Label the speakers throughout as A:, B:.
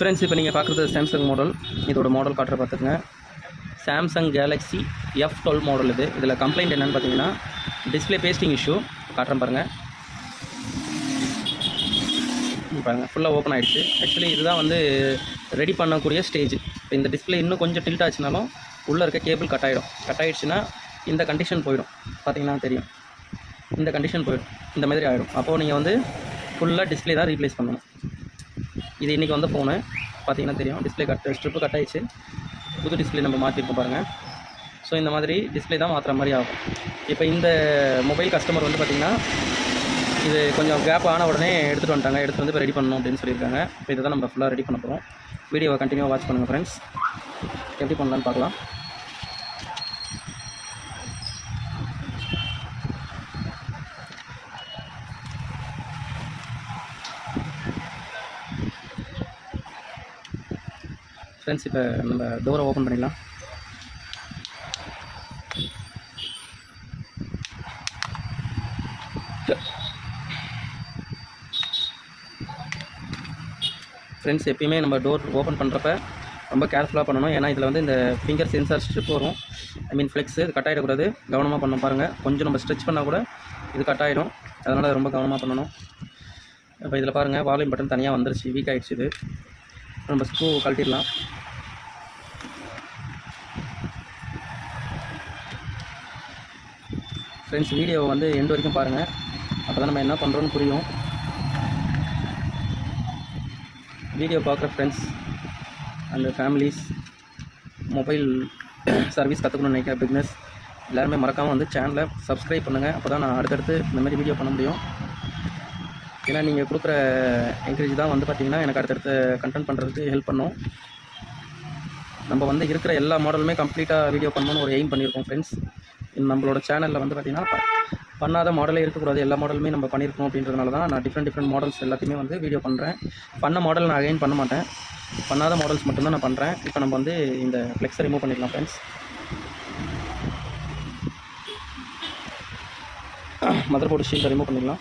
A: Friends, இப்போ நீங்கள் பார்க்குறது சாம்சங் மாடல். இதோட மாடல் காட்டுற பார்த்துக்குங்க. சாம்சங் கேலக்ஸி F12 மாடல் இது. இதில் கம்ப்ளைண்ட் என்னென்னு பார்த்தீங்கன்னா, டிஸ்பிளே பேஸ்டிங் இஷ்யூ. காட்டுறேன் பாருங்கள். பாருங்கள், ஃபுல்லாக ஓப்பன் ஆகிடுச்சு. ஆக்சுவலி இதுதான் வந்து ரெடி பண்ணக்கூடிய ஸ்டேஜ். இப்போ இந்த டிஸ்பிளே இன்னும் கொஞ்சம் டில்ட் ஆச்சுனாலும் உள்ளே இருக்க கேபிள் கட் ஆகிடும். கட் ஆகிடுச்சுன்னா இந்த கண்டிஷன் போயிடும். பார்த்தீங்கன்னா தெரியும், இந்த கண்டிஷன் போயிடும். இந்த மாதிரி ஆகிடும். அப்போது நீங்கள் வந்து ஃபுல்லாக டிஸ்பிளே தான் ரீப்ளேஸ் பண்ணணும். இது இன்றைக்கி வந்த ஃபோனு. பார்த்தீங்கன்னா தெரியும், டிஸ்பிளே ஸ்ட்ரிப்பு கட் ஆகிடுச்சு. புது டிஸ்பிளே நம்ம மாற்றிருக்கோம் பாருங்கள். ஸோ இந்த மாதிரி டிஸ்பிளே தான் மாற்றுற மாதிரி ஆகும். இப்போ இந்த மொபைல் கஸ்டமர் வந்து பார்த்திங்கன்னா, இது கொஞ்சம் கேப் ஆன உடனே எடுத்துகிட்டு வந்துட்டாங்க. எடுத்துகிட்டு வந்து இப்போ ரெடி பண்ணணும் அப்படின்னு சொல்லியிருக்காங்க. இப்போ இதை தான் நம்ம ஃபுல்லாக ரெடி பண்ண போகிறோம். வீடியோவை கண்டினியூவாக வாட்ச் பண்ணுங்கள் ஃப்ரெண்ட்ஸ். எப்படி பண்ணலான்னு பார்க்கலாம். ஃப்ரெண்ட்ஸ், இப்போ நம்ம டோரை ஓப்பன் பண்ணிடலாம். ஃப்ரெண்ட்ஸ், எப்பயுமே நம்ம டோர் ஓப்பன் பண்ணுறப்ப ரொம்ப கேர்ஃபுல்லாக பண்ணணும். ஏன்னா இதில் வந்து இந்த ஃபிங்கர் சென்சார் ஸ்ட்ரிப் வரும். ஃப்ளெக்ஸு இது கட் ஆகிடக்கூடாது. கவனமாக பண்ணணும் பாருங்கள். கொஞ்சம் நம்ம ஸ்ட்ரெச் பண்ணால் கூட இது கட் ஆகிடும். அதனால் ரொம்ப கவனமாக பண்ணணும். இப்போ இதில் பாருங்கள், வால்யூம் பட்டன் தனியாக வந்துருச்சு. வீக் ஆகிடுச்சு. இது நம்ம ஸ்க்ரூ கழட்டிடலாம். ஃப்ரெண்ட்ஸ், வீடியோவை வந்து எண்டு வரைக்கும் பாருங்கள். அப்போ தான் நம்ம என்ன பண்ணுறோன்னு புரியும். வீடியோ பார்க்குற ஃப்ரெண்ட்ஸ் அந்த ஃபேமிலிஸ், மொபைல் சர்வீஸ் கற்றுக்கணும்னு நினைக்கிற பிஸ்னஸ் எல்லாருமே மறக்காமல் வந்து சேனலை சப்ஸ்கிரைப் பண்ணுங்கள். அப்போ தான் நான் அடுத்தடுத்து இந்த மாதிரி வீடியோ பண்ண முடியும். ஏன்னா நீங்கள் கொடுக்குற என்கரேஜ் தான் வந்து பார்த்திங்கன்னா எனக்கு அடுத்தடுத்து கண்டென்ட் பண்ணுறதுக்கு ஹெல்ப் பண்ணும். நம்ம வந்து இருக்கிற எல்லா மாடலுமே கம்ப்ளீட்டாக வீடியோ பண்ணணும்னு ஒரு எய்ம் பண்ணியிருக்கோம் ஃப்ரெண்ட்ஸ். நம்மளோட சேனலில் வந்து பார்த்திங்கன்னா பண்ணாத மாடலே இருக்கக்கூடாது. எல்லா மாடலுமே நம்ம பண்ணியிருக்கோம். அப்படின்றதுனால தான் நான் டிஃப்ரெண்ட் மாடல்ஸ் எல்லாத்தையுமே வந்து வீடியோ பண்ணுறேன். பண்ண மாடல் நான் அகைன் பண்ண மாட்டேன். பண்ணாத மாடல்ஸ் மட்டும்தான் நான் பண்ணுறேன். இப்போ நம்ம வந்து இந்த ஃப்ளெக்ஸை ரிமூவ் பண்ணிடலாம் ஃப்ரெண்ட்ஸ். மதர் போர்டு ஷீல்டை ரிமூவ் பண்ணிடலாம்.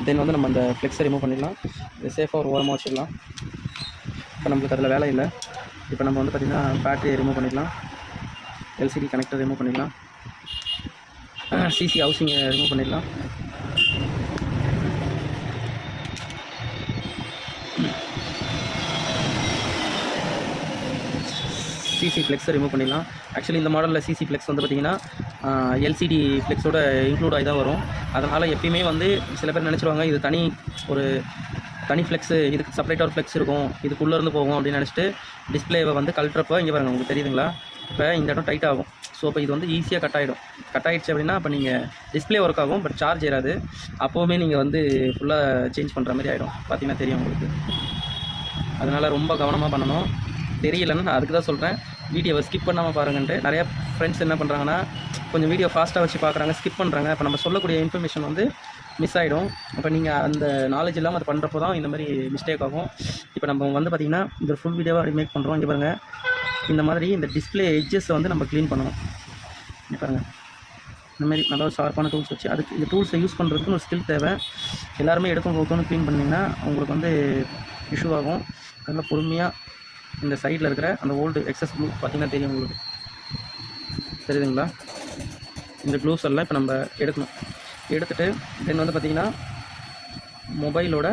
A: தென் வந்து நம்ம அந்த ஃப்ளெக்ஸை ரிமூவ் பண்ணிடலாம். இது சேஃபாக ஒரு ஓரமாக வச்சிடலாம். இப்போ நம்மளுக்கு அதில் வேலை இல்லை. இப்போ நம்ம வந்து பார்த்திங்கன்னா பேட்டரியை ரிமூவ் பண்ணிடலாம். எல்சிடி கனெக்டர் ரிமூவ் பண்ணிடலாம். சிசி ஹவுசிங்கை ரிமூவ் பண்ணிடலாம். சிசி ஃப்ளெக்ஸை ரிமூவ் பண்ணிடலாம். ஆக்சுவலி இந்த மாடலில் சிசி ஃப்ளெக்ஸ் வந்து பார்த்திங்கன்னா எல்சிடி ஃப்ளெக்ஸோட இன்க்ளூட் ஆகி தான் வரும். அதனால் எப்பயுமே வந்து சில பேர் நினச்சிருவாங்க இது தனி ஃப்ளெக்ஸு, இதுக்கு செப்பரேட்டாக ஒரு ஃப்ளெக்ஸ் இருக்கும், இதுக்குள்ளேருந்து போகும் அப்படின்னு நினச்சிட்டு டிஸ்பிளேவை வந்து கழட்டுறப்போ இங்கே பாருங்கள், உங்களுக்கு தெரியுதுங்களா, இப்போ இந்த இடம் டைட் ஆகும். ஸோ இப்போ இது வந்து ஈஸியாக கட் ஆகிடும். கட் ஆகிடுச்சு அப்படின்னா அப்போ நீங்கள் டிஸ்பிளே ஒர்க் ஆகும், பட் சார்ஜ் ஏறாது. அப்போவுமே நீங்கள் வந்து ஃபுல்லாக சேஞ்ச் பண்ணுற மாதிரி ஆகிடும். பார்த்தீங்கன்னா தெரியும் உங்களுக்கு. அதனால் ரொம்ப கவனமாக பண்ணணும். தெரியலன்னு நான் அதுக்கு தான் சொல்கிறேன், வீடியோவை ஸ்கிப் பண்ணாமல் பாருங்கன்ட்டு. நிறையா ஃப்ரெண்ட்ஸ் என்ன பண்ணுறாங்கன்னா கொஞ்சம் வீடியோ ஃபாஸ்ட்டாக வச்சு பார்க்குறாங்க, ஸ்கிப் பண்ணுறாங்க. இப்போ நம்ம சொல்லக்கூடிய இன்ஃபர்மேஷன் வந்து மிஸ் ஆகிடும். அப்போ நீங்கள் அந்த நாலேஜ் இல்லாமல் அது பண்ணுறப்போ தான் இந்த மாதிரி மிஸ்டேக் ஆகும். இப்போ நம்ம வந்து பார்த்திங்கன்னா இந்த ஃபுல் வீடியோவாக ரிமேக் பண்ணுறோம். இங்கே பாருங்கள், இந்த மாதிரி இந்த டிஸ்பிளே எட்ஜஸை வந்து நம்ம க்ளீன் பண்ணணும். இங்கே பாருங்கள், இந்த மாதிரி நல்லா ஷார்ப்பான டூல்ஸ் வச்சு, அதுக்கு இந்த டூல்ஸை யூஸ் பண்ணுறதுக்கு ஒரு ஸ்கில் தேவை. எல்லாருமே எடுத்து க்ளீன் பண்ணிங்கன்னா உங்களுக்கு வந்து இஷ்யூ ஆகும். அதனால் பொறுமையாக இந்த சைடில் இருக்கிற அந்த ஓல்டு எக்ஸஸ் க்ளூ பார்த்திங்கன்னா தெரியும் உங்களுக்கு, தெரியுதுங்களா? இந்த க்ளூஸ் எல்லாம் இப்போ நம்ம எடுக்கணும். எடுத்துகிட்டு தென் வந்து பார்த்திங்கன்னா மொபைலோட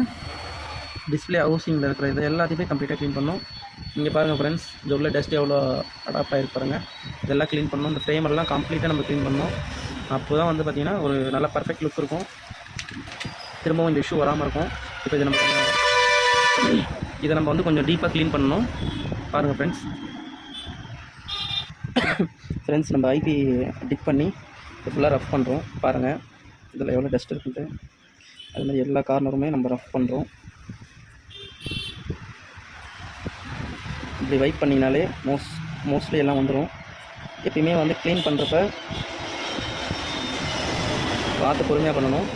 A: டிஸ்பிளே ஹவுசிங்கில் இருக்கிற இது எல்லாத்தையுமே கம்ப்ளீட்டாக க்ளீன் பண்ணணும். இங்கே பாருங்கள் ஃப்ரெண்ட்ஸ், இது உள்ள டஸ்ட் எவ்வளோ அடாப்ட் ஆகிருக்கு பாருங்கள். இதெல்லாம் க்ளீன் பண்ணணும். இந்த ஃப்ரேமெல்லாம் கம்ப்ளீட்டாக நம்ம க்ளீன் பண்ணணும். அப்போ தான் வந்து பார்த்திங்கன்னா ஒரு நல்ல பர்ஃபெக்ட் லுக் இருக்கும். திரும்பவும் இந்த இஷ்யூ வராமல் இருக்கும். இப்போ இதை நம்ம வந்து கொஞ்சம் டீப்பாக க்ளீன் பண்ணணும். பாருங்கள் ஃப்ரெண்ட்ஸ், நம்ம ஐபி டிப் பண்ணி ஃபுல்லாக ரஃப் பண்ணுறோம். பாருங்கள் இதில் எவ்வளோ டஸ்ட் இருக்குன்ட்டு. அது மாதிரி எல்லா கார்னருமே நம்ம ரஃப் பண்ணுறோம். இப்படி வைப் பண்ணிங்கனாலே மோஸ்ட்லி எல்லாம் வந்துடும். எப்பயுமே வந்து க்ளீன் பண்ணுறப்ப பார்த்து பொறுமையாக பண்ணணும்.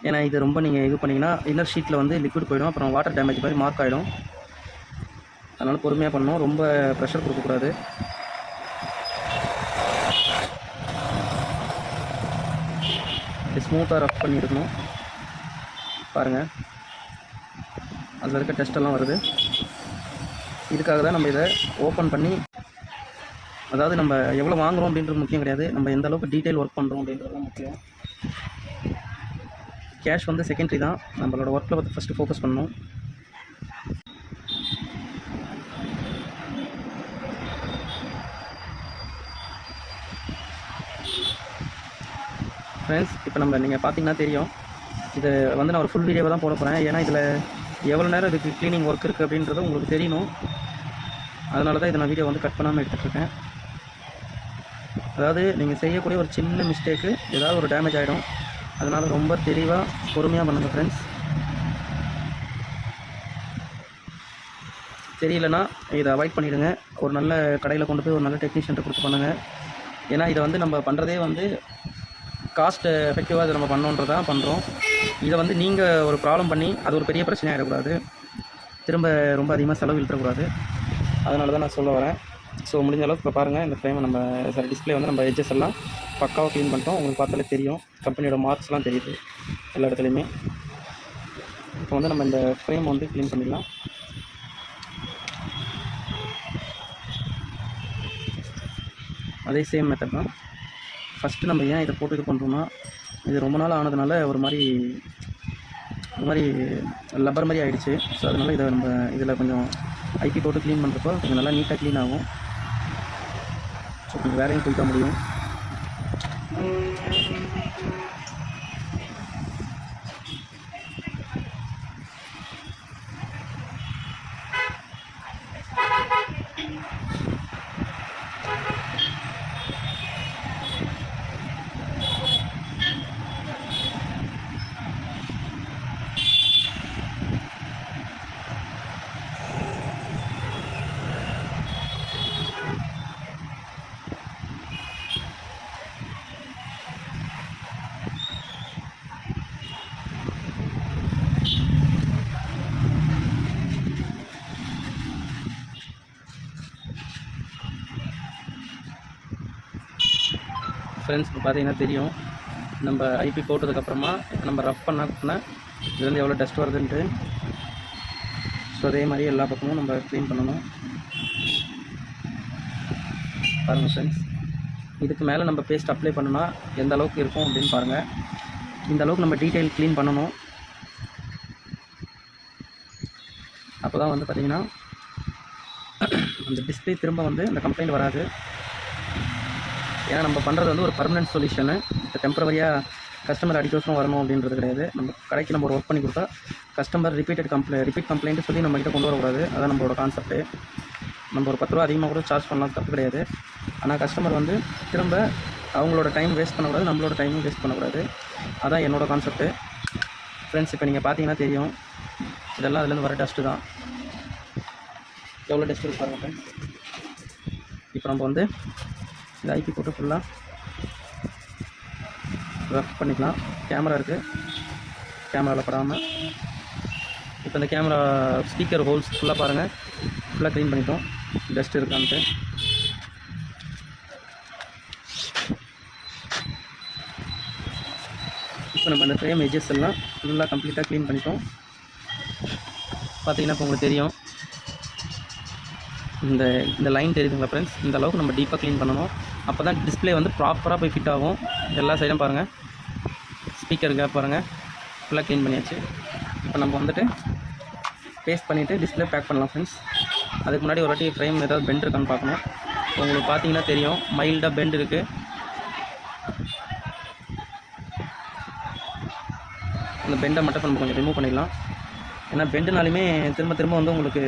A: ஏன்னா இது ரொம்ப நீங்கள் இது பண்ணிங்கன்னா இன்னர் ஷீட்டில் வந்து லிக்விட் போயிடும். அப்புறம் வாட்டர் டேமேஜ் மாதிரி மார்க் ஆகிடும். அதனால் பொறுமையாக பண்ணணும். ரொம்ப ப்ரெஷர் கொடுக்கக்கூடாது. ஸ்மூத்தாக ரஃப் பண்ணியிருக்கணும். பாருங்கள், அதில் இருக்க டெஸ்ட்டெல்லாம் வருது. இதுக்காக தான் நம்ம இதை ஓப்பன் பண்ணி, அதாவது நம்ம எவ்வளோ வாங்குகிறோம் அப்படின்றது முக்கியம் கிடையாது, நம்ம எந்த அளவுக்கு டீட்டெயில் ஒர்க் பண்ணுறோம் அப்படின்றது தான் முக்கியம். கேஷ் வந்து செகண்டரி தான், நம்மளோட ஒர்க்கில் வந்து ஃபஸ்ட்டு ஃபோக்கஸ் பண்ணணும். ஃப்ரெண்ட்ஸ், இப்போ நீங்கள் பார்த்தீங்கன்னா தெரியும், இது வந்து நான் ஒரு ஃபுல் வீடியோவை தான் போட போகிறேன். ஏன்னா இதில் எவ்வளோ நேரம் இதுக்கு க்ளீனிங் ஒர்க் இருக்குது அப்படின்றது உங்களுக்கு தெரியணும். அதனால தான் இதை நான் வீடியோ வந்து கட் பண்ணாமல் எடுத்துகிட்ருக்கேன். அதாவது நீங்கள் செய்யக்கூடிய ஒரு சின்ன மிஸ்டேக்கு ஏதாவது ஒரு டேமேஜ் ஆகிடும். அதனால் ரொம்ப தெளிவாக பொறுமையாக பண்ணுங்கள் ஃப்ரெண்ட்ஸ். தெரியலனா இதை அவாய்ட் பண்ணிவிடுங்க. ஒரு நல்ல கடையில் கொண்டு போய் ஒரு நல்ல டெக்னீஷியன்ட்ட கொடுத்து பண்ணுங்கள். ஏன்னா இதை வந்து நம்ம பண்ணுறதே வந்து காஸ்ட் எஃபெக்டிவாக இதை நம்ம பண்ணோன்றதான் பண்ணுறோம். இதை வந்து நீங்கள் ஒரு ப்ராப்ளம் பண்ணி அது ஒரு பெரிய பிரச்சனை ஆகிடக்கூடாது, திரும்ப ரொம்ப அதிகமாக செலவு இழுத்துறக்கூடாது. அதனால தான் நான் சொல்ல வரேன். ஸோ முடிஞ்ச அளவுக்கு இப்போ பாருங்கள், இந்த ஃப்ரேமை நம்ம டிஸ்பிளே வந்து நம்ம எட்ஜஸ் எல்லாம் பக்காவாக க்ளீன் பண்ணிட்டோம். உங்களுக்கு பார்த்தாலே தெரியும், கம்பெனியோட மார்க்ஸ்லாம் தெரியுது எல்லா இடத்துலையுமே. இப்போ வந்து நம்ம இந்த ஃப்ரேம் வந்து க்ளீன் பண்ணிடலாம். அதே சேம் மெத்தட் தான். ஃபஸ்ட்டு நம்ம ஏன் இதை போட்டு இது பண்ணுறோம்னா, இது ரொம்ப நாள் ஆனதுனால ஒரு மாதிரி லப்பர் மாதிரி ஆகிடுச்சு. ஸோ அதனால் இதை நம்ம இதில் கொஞ்சம் ஐபி போட்டு க்ளீன் பண்ணுறப்போ கொஞ்சம் நல்லா நீட்டாக க்ளீன் ஆகும். ஸோ கொஞ்சம் வேலையும் போய்க்க முடியும். ஃப்ரெண்ட்ஸ், இப்போ பார்த்தீங்கன்னா தெரியும், நம்ம ஐபி போட்டதுக்கப்புறமா நம்ம ரஃப் பண்ண இதுலேருந்து எவ்வளோ டஸ்ட் வருதுன்ட்டு. ஸோ அதே மாதிரி எல்லா பக்கமும் நம்ம க்ளீன் பண்ணணும். பாருங்கள் ஃப்ரெண்ட்ஸ், இதுக்கு மேலே நம்ம பேஸ்ட் அப்ளை பண்ணோன்னா எந்த அளவுக்கு இருக்கும் அப்படின்னு பாருங்கள். இந்த அளவுக்கு நம்ம டீட்டெயில் க்ளீன் பண்ணணும். அப்போ தான் வந்து பார்த்திங்கன்னா அந்த டிஸ்பிளே திரும்ப வந்து அந்த கம்ப்ளைண்ட் வராது. ஏன்னா நம்ம பண்ணுறது வந்து ஒரு பர்மனெண்ட் சொல்யூஷனு. இப்போ டெம்பரவரியாக கஸ்டமர் அடிக்கோசரம் வரணும் அப்படின்றது கிடையாது. நம்ம கடைக்கு நம்ம ஒரு ஒர்க் பண்ணி கொடுத்தா கஸ்டமர் ரிப்பீட் கம்ப்ளைண்ட்டு சொல்லி நம்மகிட்ட கொண்டு வரக்கூடாது. அதான் நம்மளோட கான்செப்ட்டு. நம்ம ஒரு 10 ரூபா அதிகமாக கூட சார்ஜ் பண்ணலாம், தப்பு கிடையாது. ஆனால் கஸ்டமர் வந்து திரும்ப அவங்களோட டைம் வேஸ்ட் பண்ணக்கூடாது, நம்மளோட டைமும் வேஸ்ட் பண்ணக்கூடாது. அதான் என்னோடய கான்செப்ட்டு. ஃப்ரெண்ட்ஸ், இப்போ நீங்கள் பார்த்தீங்கன்னா தெரியும், இதெல்லாம் அதுலேருந்து வர டஸ்ட்டு தான். எவ்வளோ டஸ்ட் இருக்கு பாருங்கள் ஃப்ரெண்ட்ஸ். இப்போ நம்ம வந்து இந்த ஐபி போட்டு ஃபுல்லாக ரஃப் பண்ணிக்கலாம். கேமரா இருக்குது, கேமராவில் படாமல். இப்போ இந்த கேமரா ஸ்பீக்கர் ஹோல்ஸ் ஃபுல்லாக பாருங்கள், ஃபுல்லாக க்ளீன் பண்ணிட்டோம், டஸ்ட் இருக்கான்ட்டு. இப்போ நம்ம இந்த ஃப்ரேம் எட்ஜஸ் எல்லாம் ஃபுல்லாக கம்ப்ளீட்டாக க்ளீன் பண்ணிட்டோம். பார்த்தீங்கன்னா இப்போ உங்களுக்கு தெரியும், இந்த லைன் தெரியுதுங்களா ஃப்ரெண்ட்ஸ், இந்த அளவுக்கு நம்ம டீப்பாக க்ளீன் பண்ணணும். அப்போ தான் டிஸ்பிளே வந்து ப்ராப்பராக போய் ஃபிட் ஆகும். எல்லா சைடும் பாருங்கள், ஸ்பீக்கர் கேப் பாருங்கள், ஃபுல்லாக க்ளீன் பண்ணியாச்சு. இப்போ நம்ம வந்துட்டு பேஸ்ட் பண்ணிவிட்டு டிஸ்பிளே பேக் பண்ணலாம் ஃப்ரெண்ட்ஸ். அதுக்கு முன்னாடி ஒரு வாட்டி ஃப்ரேம் ஏதாவது பெண்ட் இருக்கான்னு பார்க்கணும். உங்களுக்கு பார்த்தீங்கன்னா தெரியும், மைல்டாக பெண்ட் இருக்குது. அந்த பெண்டை மட்டும் நம்ம கொஞ்சம் ரிமூவ் பண்ணிடலாம். ஏன்னா பெண்டுனாலுமே திரும்ப திரும்ப வந்து உங்களுக்கு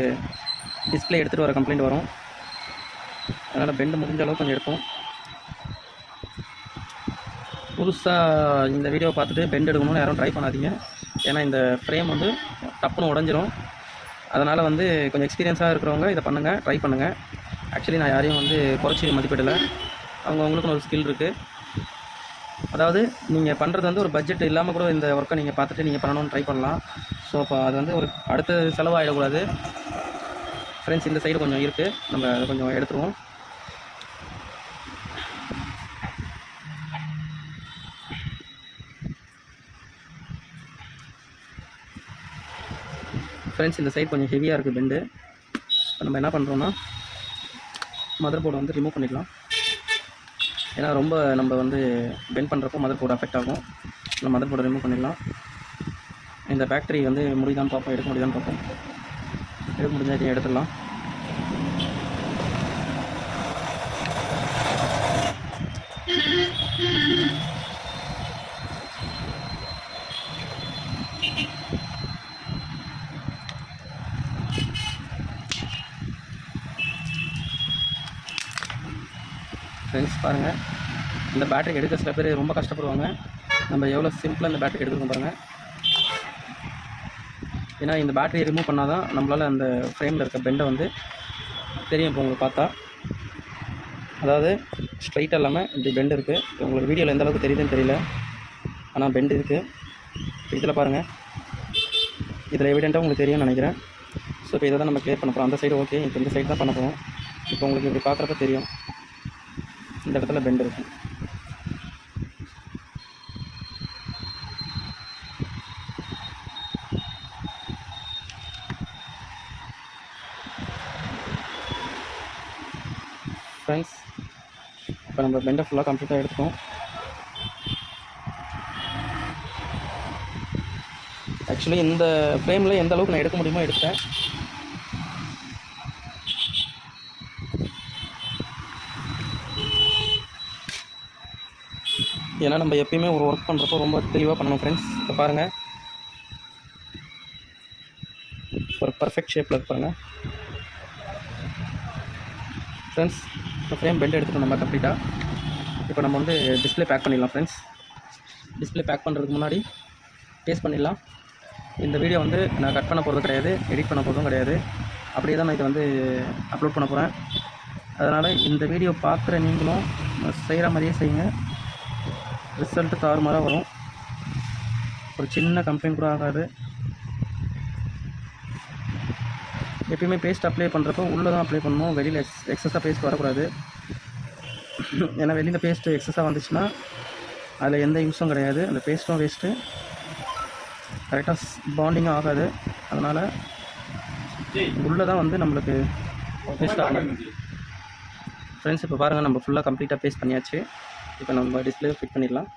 A: டிஸ்பிளே எடுத்துகிட்டு வர கம்ப்ளைண்ட் வரும். அதனால் பெண்டு முடிஞ்ச அளவுக்கு கொஞ்சம் எடுப்போம். புதுசாக இந்த வீடியோவை பார்த்துட்டு பெண்ட் எடுக்கணும்னு யாரும் ட்ரை பண்ணாதீங்க. ஏன்னா இந்த ஃப்ரேம் வந்து டப்புன்னு உடஞ்சிரும். அதனால் வந்து கொஞ்சம் எக்ஸ்பீரியன்ஸாக இருக்கிறவங்க இதை பண்ணுங்கள், ட்ரை பண்ணுங்கள். ஆக்சுவலி நான் யாரையும் வந்து குறைச்சி மதிப்பிடலை. அவங்களுக்குன்னு ஒரு ஸ்கில் இருக்குது. அதாவது நீங்கள் பண்ணுறது வந்து ஒரு பட்ஜெட் இல்லாமல் கூட இந்த ஒர்க்கை நீங்கள் பார்த்துட்டு நீங்கள் பண்ணணும்னு ட்ரை பண்ணலாம். ஸோ அப்போ அது வந்து ஒரு அடுத்த செலவாகிடக்கூடாது. ஃப்ரெண்ட்ஸ், இந்த சைடு கொஞ்சம் இருக்குது, நம்ம அதை கொஞ்சம் எடுத்துருவோம். ஃப்ரெண்ட்ஸ் இந்த சைடு கொஞ்சம் ஹெவியாக இருக்குது பெண்டு. நம்ம என்ன பண்ணுறோன்னா மதர் போர்டை வந்து ரிமூவ் பண்ணிக்கலாம். ஏன்னா ரொம்ப நம்ம வந்து பெண்ட் பண்ணுறப்போ மதர் போர்டு அஃபெக்ட் ஆகும். நம்ம மதர் போர்டை ரிமூவ் பண்ணிடலாம். இந்த பேட்டரி வந்து முடியுதான்னு பார்ப்போம், எடுக்க முடியுதான்னு பார்ப்போம். எடுக்க முடிஞ்சால் இதையும் எடுத்துடலாம். ஃப்ரெண்ட்ஸ் பாருங்கள், இந்த பேட்டரி எடுக்க சில பேர் ரொம்ப கஷ்டப்படுவாங்க. நம்ம எவ்வளோ சிம்பிளாக இந்த பேட்டரி எடுத்துருக்கோம் பாருங்கள். ஏன்னா இந்த பேட்டரியை ரிமூவ் பண்ணால் தான் நம்மளால் அந்த ஃப்ரேமில் இருக்க பெண்டை வந்து தெரியும். இப்போ உங்களுக்கு பார்த்தா அதாவது ஸ்ட்ரைட்டாக இல்லாமல் இப்படி பெண்டு இருக்குது. உங்களுக்கு வீடியோவில் எந்த அளவுக்கு தெரியுதுன்னு தெரியல, ஆனால் பெண்டு இருக்குது. இதில் பாருங்கள், இதில் எவிடெண்ட்டாக உங்களுக்கு தெரியும்னு நினைக்கிறேன். ஸோ இப்போ இதை தான் நம்ம கிளியர் பண்ண போகிறோம். அந்த சைடு ஓகே, இப்போ இந்த சைடு தான் பண்ண போகிறோம். இப்போ உங்களுக்கு இப்படி பார்க்குறப்ப தெரியும் இந்த இடத்துல பெண்டு இருக்குது. ஃப்ரெண்ட்ஸ் இப்போ நம்ம பெண்டை ஃபுல்லாக கம்ப்ளீட்டாக எடுத்துட்டோம். ஆக்சுவலி இந்த ஃப்ரேமில் எந்த அளவுக்கு நான் எடுக்க முடியுமோ எடுத்தேன். ஏன்னா நம்ம எப்பயுமே ஒரு ஒர்க் பண்ணுறப்போ ரொம்ப தெளிவாக பண்ணணும் ஃப்ரெண்ட்ஸ். இப்போ பாருங்கள், ஒரு பர்ஃபெக்ட் ஷேப்பில் இருப்பாங்க ஃப்ரெண்ட்ஸ். இப்போ ஃப்ரேம் பெண்ட் எடுத்துகிட்டோம் நம்ம கம்ப்ளீட்டாக. இப்போ நம்ம வந்து டிஸ்பிளே பேக் பண்ணிடலாம் ஃப்ரெண்ட்ஸ். டிஸ்பிளே பேக் பண்ணுறதுக்கு முன்னாடி டேஸ்ட் பண்ணிடலாம். இந்த வீடியோ வந்து நான் கட் பண்ண போகிறது கிடையாது, எடிட் பண்ண போகிறதும் கிடையாது. அப்படியே தான் நான் இதை வந்து அப்லோட் பண்ண போகிறேன். அதனால் இந்த வீடியோ பார்க்குற நீங்களும் செய்கிற மாதிரியே செய்யுங்க. ரிசல்ட்டு தாறுமாறாக வரும். ஒரு சின்ன கம்ப்ளைண்ட் கூட ஆகாது. எப்பயுமே பேஸ்ட் அப்ளை பண்ணுறப்போ உள்ளே தான் அப்ளை பண்ணணும், வெளியில் எக்ஸஸாக பேஸ்ட் வரக்கூடாது. ஏன்னா வெளியில் பேஸ்ட்டு எக்ஸஸாக வந்துச்சுன்னா அதில் எந்த யூஸும் கிடையாது, அந்த பேஸ்ட்டும் வேஸ்ட்டு, கரெக்டாக பாண்டிங்கும் ஆகாது. அதனால் உள்ளே தான் வந்து நம்மளுக்கு பேஸ்ட் ஆகணும் ஃப்ரெண்ட்ஸ். இப்போ பாருங்கள், நம்ம ஃபுல்லாக கம்ப்ளீட்டாக பேஸ்ட் பண்ணியாச்சு. இப்போ நம்ம டிஸ்பிளே ஃபிட் பண்ணிடலாம்.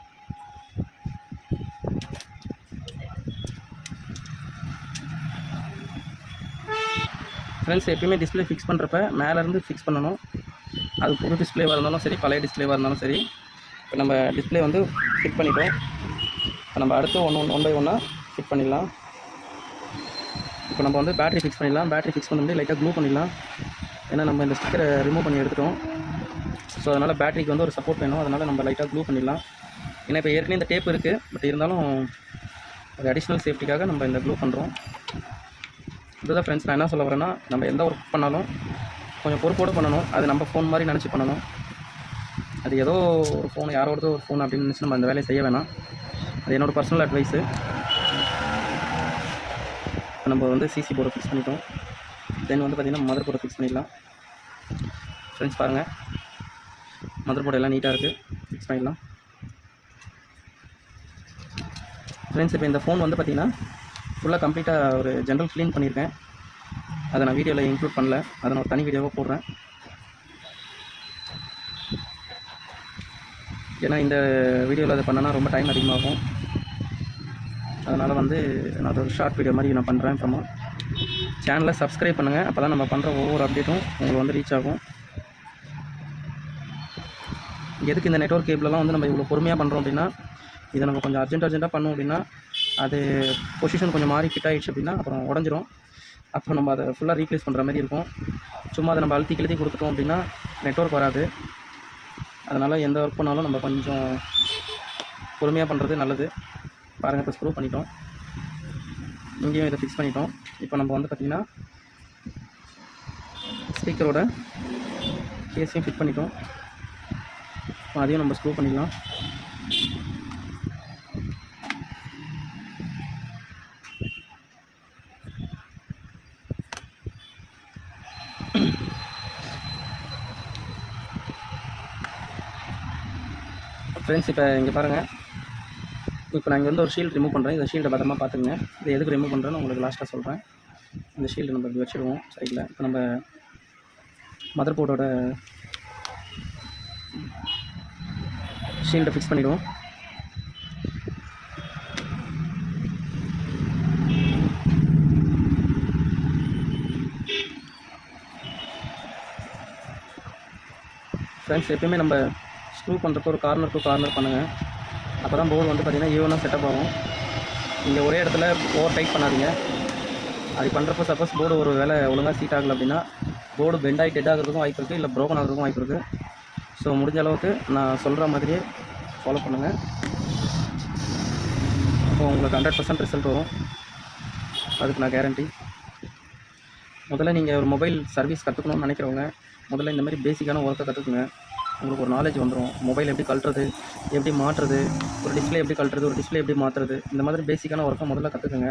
A: ஃப்ரெண்ட்ஸ் எப்பயுமே டிஸ்பிளே ஃபிக்ஸ் பண்ணுறப்ப மேலேருந்து ஃபிக்ஸ் பண்ணணும். அது புது டிஸ்பிளேவாக இருந்தாலும் சரி, பழைய டிஸ்பிளேவாக இருந்தாலும் சரி. இப்போ நம்ம டிஸ்பிளே வந்து ஃபிட் பண்ணிட்டோம். இப்போ நம்ம அடுத்து ஒன் பை ஒன்னாக ஃபிட் பண்ணிடலாம். இப்போ நம்ம வந்து பேட்டரி ஃபிக்ஸ் பண்ணிடலாம். பேட்டரி ஃபிக்ஸ் பண்ண முடியாது, லைட்டாக க்ளூ பண்ணிடலாம். ஏன்னா நம்ம இந்த ஸ்டிக்கரை ரிமூவ் பண்ணி எடுத்துட்டோம். ஸோ அதனால் பேட்டரிக்கு வந்து ஒரு சப்போர்ட் வேணும். அதனால் நம்ம லைட்டாக க்ளூ பண்ணிடலாம். ஏன்னா இப்போ ஏற்கனவே இந்த டேப் இருக்குது, பட் இருந்தாலும் ஒரு அடிஷ்னல் சேஃப்டிக்காக நம்ம இந்த க்ளூ பண்ணுறோம். இதுதான் ஃப்ரெண்ட்ஸ், நான் என்ன சொல்ல வரேன்னா, நம்ம எந்த ஒர்க் பண்ணாலும் கொஞ்சம் பொறுப்போடு பண்ணணும். அது நம்ம ஃபோன் மாதிரி நினச்சி பண்ணணும். அது ஏதோ ஒரு ஃபோன், யாரோடதோ ஒரு ஃபோன் அப்படின்னு நினச்சி நம்ம அந்த வேலையை செய்ய வேணாம். அது என்னோடய பர்சனல் அட்வைஸு. நம்ம வந்து சிசி போர்டை ஃபிக்ஸ் பண்ணிட்டோம். தென் வந்து பார்த்திங்கன்னா மதர் போர்டை ஃபிக்ஸ் பண்ணிடலாம். ஃப்ரெண்ட்ஸ் பாருங்கள், மதர் போர்டு எல்லாம் நீட்டாக இருக்குது, ஃபிக்ஸ் பண்ணிடலாம். ஃப்ரெண்ட்ஸ் இப்போ இந்த ஃபோன் வந்து பார்த்திங்கன்னா ஃபுல்லாக கம்ப்ளீட்டாக ஒரு ஜென்ரல் க்ளீன் பண்ணியிருக்கேன். அதை நான் வீடியோவில் இன்க்ளூட் பண்ணல, அதை நான் ஒரு தனி வீடியோவாக போடுறேன். ஏன்னா இந்த வீடியோவில் அதை பண்ணனா ரொம்ப டைம் அதிகமாகும். அதனால் வந்து நான் அதை ஒரு ஷார்ட் வீடியோ மாதிரி நான் பண்ணுறேன். அப்புறமா சேனலை சப்ஸ்கிரைப் பண்ணுங்கள், அப்போ தான் நம்ம பண்ணுற ஒவ்வொரு அப்டேட்டும் உங்களுக்கு வந்து ரீச் ஆகும். எதுக்கு இந்த நெட்வொர்க் கேபிளெலாம் வந்து நம்ம இவ்வளோ பொறுமையாக பண்ணுறோம் அப்படின்னா, இதை நம்ம கொஞ்சம் அர்ஜென்ட்டாக பண்ணோம் அப்படின்னா, அது பொசிஷன் கொஞ்சம் மாறி ஃபிட் ஆகிடுச்சு அப்படின்னா அப்புறம் உடஞ்சிரும். அப்போ நம்ம அதை ஃபுல்லாக ரீப்ளேஸ் பண்ணுற மாதிரி இருக்கும். சும்மா அதை நம்ம அழுத்தி கிழத்தி கொடுத்துட்டோம் அப்படின்னா நெட்வொர்க் வராது. அதனால் எந்த ஒர்க் பண்ணாலும் நம்ம கொஞ்சம் பொறுமையாக பண்ணுறது நல்லது. பாருங்கள், இப்போ ஸ்க்ரூ பண்ணிட்டோம், இங்கேயும் இதை ஃபிக்ஸ் பண்ணிட்டோம். இப்போ நம்ம வந்து பார்த்திங்கன்னா ஸ்பீக்கரோட கேஸையும் ஃபிட் பண்ணிட்டோம். அதையும் நம்ம ஸ்க்ரூ பண்ணிடலாம். ஃப்ரெண்ட்ஸ் இப்போ இங்கே பாருங்கள், இப்போ நான் இங்கே வந்து ஒரு ஷீல்டு ரிமூவ் பண்ணுறேன். இந்த ஷீல்டை பத்திரமா பார்த்துங்க. இது எதுக்கு ரிமூவ் பண்ணுறேன்னு உங்களுக்கு லாஸ்ட்டாக சொல்கிறேன். இந்த ஷீல்டு நம்ம இப்படி வச்சுடுவோம் சைடில். இப்போ நம்ம மதர் போர்டோட ஷீல்டை ஃபிக்ஸ் பண்ணிவிடுவோம். ஃப்ரெண்ட்ஸ், எப்பயுமே நம்ம ஸ்க்ரூ பண்ணுறப்போ ஒரு கார்னர் டு கார்னர் பண்ணுங்கள். அப்போ தான் போர்டு வந்து பார்த்திங்கன்னா ஈவனாக செட்டப் ஆகும். நீங்கள் ஒரே இடத்துல ஓவர் டைட் பண்ணாதீங்க. அது பண்ணுறப்போ சப்போஸ் போர்டு ஒரு வேலை ஒழுங்காக சீட் ஆகலை அப்படின்னா போர்டு பெண்ட் ஆகி டெட் ஆகிறதுக்கும் வாய்ப்பு இருக்குது, இல்லை ப்ரோக்கன் ஆகிறதுக்கும் வாய்ப்பு இருக்குது. ஸோ முடிஞ்ச அளவுக்கு நான் சொல்கிற மாதிரியே ஃபாலோ பண்ணுங்கள். அப்போ உங்களுக்கு 100% ரிசல்ட் வரும், அதுக்கு நான் கேரண்டி. முதல்ல நீங்கள் ஒரு மொபைல் சர்வீஸ் கற்றுக்கணும்னு நினைக்கிறவங்க முதல்ல இந்த மாதிரி பேசிக்கான ஒர்க்கை கற்றுக்குங்க. உங்களுக்கு ஒரு நாலேஜ் வந்துடும். மொபைல் எப்படி கழட்டுறது, எப்படி மாட்டுறது, ஒரு டிஸ்பிளே எப்படி கழட்டுறது, ஒரு டிஸ்பிளே எப்படி மாற்றுறது, இந்த மாதிரி பேசிக்கான ஒர்க்கை முதல்ல கற்றுக்குங்க.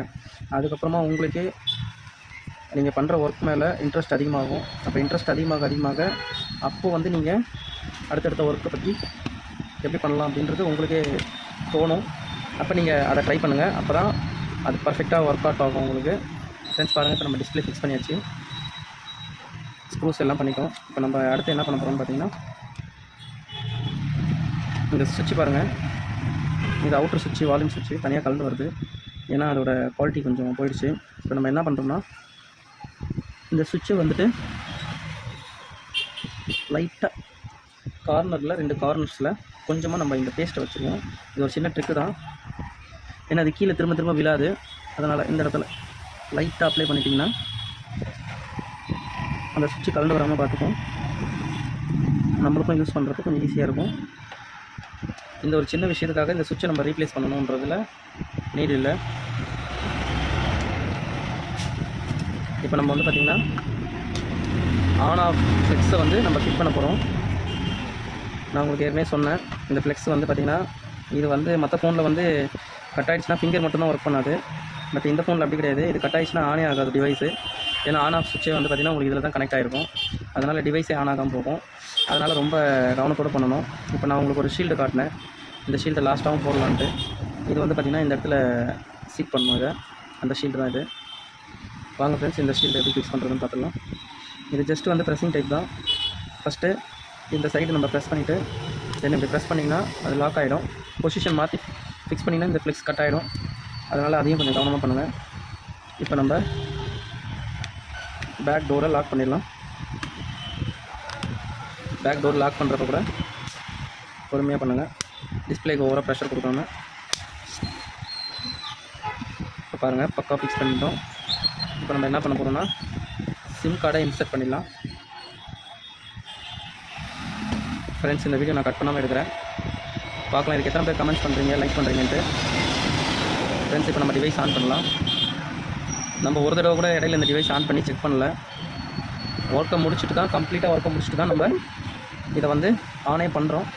A: அதுக்கப்புறமா உங்களுக்கு நீங்கள் பண்ணுற ஒர்க் மேலே இன்ட்ரெஸ்ட் அதிகமாகும். அப்போ இன்ட்ரெஸ்ட் அதிகமாக அப்போது வந்து நீங்கள் அடுத்தடுத்த ஒர்க்கை பற்றி எப்படி பண்ணலாம் அப்படின்றது உங்களுக்கே தோணும். அப்போ நீங்கள் அதை ட்ரை பண்ணுங்கள். அப்போ தான் அது பர்ஃபெக்டாக ஒர்க் அவுட் ஆகும் உங்களுக்கு. ஃப்ரெண்ட்ஸ் பாருங்கள், இப்போ நம்ம டிஸ்பிளே ஃபிக்ஸ் பண்ணியாச்சு, ஸ்க்ரூஸ் எல்லாம் பண்ணிட்டோம். இப்போ நம்ம அடுத்து என்ன பண்ண போகிறோம்னு பார்த்தீங்கன்னா, இந்த சுவிட்ச் பாருங்கள், இது அவுட்டர் சுவிட்ச், வால்யூம் சுவிட்ச் தனியாக கலந்து வருது. ஏன்னா அதோட குவாலிட்டி கொஞ்சம் போயிடுச்சு. இப்போ நம்ம என்ன பண்ணுறோம்னா, இந்த சுவிட்சை வந்துட்டு லைட்டாக கார்னரில் 2 கார்னர்ஸில் கொஞ்சமாக நம்ம இந்த பேஸ்ட்டை வச்சுருவோம். இது ஒரு சின்ன ட்ரிக்கு தான், ஏன்னா அது கீழே திரும்ப விழாது. அதனால் இந்த இடத்துல லைட்டாக அப்ளை பண்ணிட்டிங்கன்னா அந்த சுவிட்சு கலந்து வராமல் பார்த்துக்கும். நம்மளுக்கும் யூஸ் பண்ணுறதுக்கு கொஞ்சம் ஈஸியாக இருக்கும். இந்த ஒரு சின்ன விஷயத்துக்காக இந்த சுவிட்சை நம்ம ரீப்ளேஸ் பண்ணணுன்றதில் நீட் இல்லை. இப்போ நம்ம வந்து பார்த்திங்கன்னா ஆன் ஆஃப் ஃப்ளெக்ஸை வந்து நம்ம ஃபிட் பண்ண போகிறோம். நான் உங்களுக்கு ஏற்கனவே சொன்னேன், இந்த ஃப்ளெக்ஸ் வந்து பார்த்திங்கன்னா இது வந்து மற்ற ஃபோனில் வந்து கட் ஆகிடுச்சுன்னா ஃபிங்கர் மட்டும்தான் ஒர்க் பண்ணாது. பட் இந்த ஃபோனில் அப்படி கிடையாது. இது கட் ஆகிடுச்சுன்னா ஆனே ஆகாது டிவைஸு. ஏன்னா ஆன் ஆஃப் சுவிட்சே வந்து பார்த்திங்கன்னா உங்களுக்கு இதில் தான் கனெக்ட் ஆகிருக்கும். அதனால் டிவைஸே ஆன் ஆகாமல் போகும். அதனால் ரொம்ப கவனத்தோடு பண்ணணும். இப்போ நான் உங்களுக்கு ஒரு ஷீல்டு காட்டினேன், இந்த ஷீல்டை லாஸ்ட்டாகவும் போடலான்ட்டு. இது வந்து பார்த்திங்கன்னா இந்த இடத்துல சீட் பண்ணணும். இதை அந்த ஷீல்டு தான் இது. வாங்க ஃப்ரெண்ட்ஸ், இந்த ஷீல்டு எப்படி ஃபிக்ஸ் பண்ணுறதுன்னு பார்த்துக்கலாம். இது ஜஸ்ட்டு வந்து ப்ரெஸ்ஸிங் டைப் தான். ஃபஸ்ட்டு இந்த சைடு நம்ம ப்ரெஸ் பண்ணிவிட்டு தென் இப்படி ப்ரெஸ் பண்ணிங்கன்னா அது லாக் ஆகிடும். பொசிஷன் மாற்றி ஃபிக்ஸ் பண்ணிங்கன்னா இந்த ஃப்ளெக்ஸ் கட் ஆகிடும். அதனால் அதையும் கொஞ்சம் கவனமாக பண்ணுங்கள். இப்போ நம்ம பேக் டோரை லாக் பண்ணிடலாம். பேக் டோர் லாக் பண்ணுறப்ப கூட பொறுமையாக பண்ணுங்கள், டிஸ்பிளேக்கு ஓவராக ப்ரெஷர் கொடுக்காம. இப்போ பாருங்கள், பக்கா ஃபிக்ஸ் பண்ணிட்டோம். இப்போ நம்ம என்ன பண்ண போகிறோம்னா, சிம் கார்டை இன்சர்ட் பண்ணிடலாம். ஃப்ரெண்ட்ஸ், இந்த வீடியோ நான் கட் பண்ணாமல் எடுக்கிறேன், பார்க்கலாம் இதுக்கு எத்தனை பேர் கமெண்ட்ஸ் பண்ணுறீங்க, லைக் பண்ணுறீங்கன்ட்டு. ஃப்ரெண்ட்ஸ், இப்போ நம்ம டிவைஸ் ஆன் பண்ணலாம். நம்ம ஒரு தடவை கூட இடையில இந்த டிவைஸ் ஆன் பண்ணி செக் பண்ணல. ஒர்க்கை முடிச்சுட்டு தான், கம்ப்ளீட்டாக ஒர்க்கை முடிச்சுட்டு தான் நம்ம இதை வந்து ஆனே பண்ணுறோம்.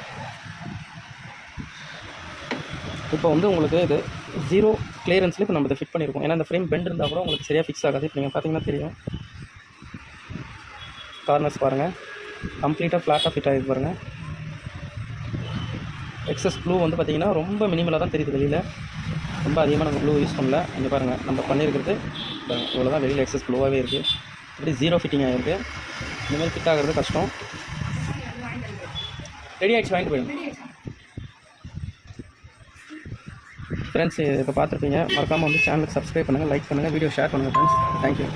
A: இப்போ வந்து உங்களுக்கு இது 0 கிளியரன்ஸில் இப்போ நம்ம இதை ஃபிட் பண்ணியிருக்கோம். ஏன்னா இந்த ஃப்ரேம் பெண்ட் இருந்தால் கூட உங்களுக்கு சரியாக ஃபிக்ஸ் ஆகாது. இப்போ நீங்கள் பார்த்தீங்கன்னா தெரியும், கார்னர்ஸ் பாருங்கள், கம்ப்ளீட்டாக ஃப்ளாட்டாக ஃபிட் ஆகிருக்கு பாருங்கள். எக்ஸஸ் க்ளூ வந்து பார்த்திங்கன்னா ரொம்ப மினிமலாக தான் தெரியுது வெளியில். ரொம்ப அதிகமாக நம்ம க்ளூ யூஸ் பண்ணல. இங்கே பாருங்கள், நம்ம பண்ணியிருக்கிறது இவ்வளோ தான். வெளியில் எக்ஸஸ் க்ளூவாகவே இருக்குது. இப்படி 0 ஃபிட்டிங் ஆகிருக்கு. இந்தமாதிரி ஃபிட் ஆகிறது கஷ்டம். ரெடி ஆகிடுச்சு, வாங்கிட்டு போயிடுங்க. ஃப்ரெண்ட்ஸ், இப்போ பார்த்துருப்பீங்க. மறக்காமல் வந்து சேனலுக்கு சப்ஸ்கிரைப் பண்ணுங்கள், லைக் பண்ணுங்கள், வீடியோ ஷேர் பண்ணுங்கள் ஃப்ரெண்ட்ஸ். தேங்க்யூ.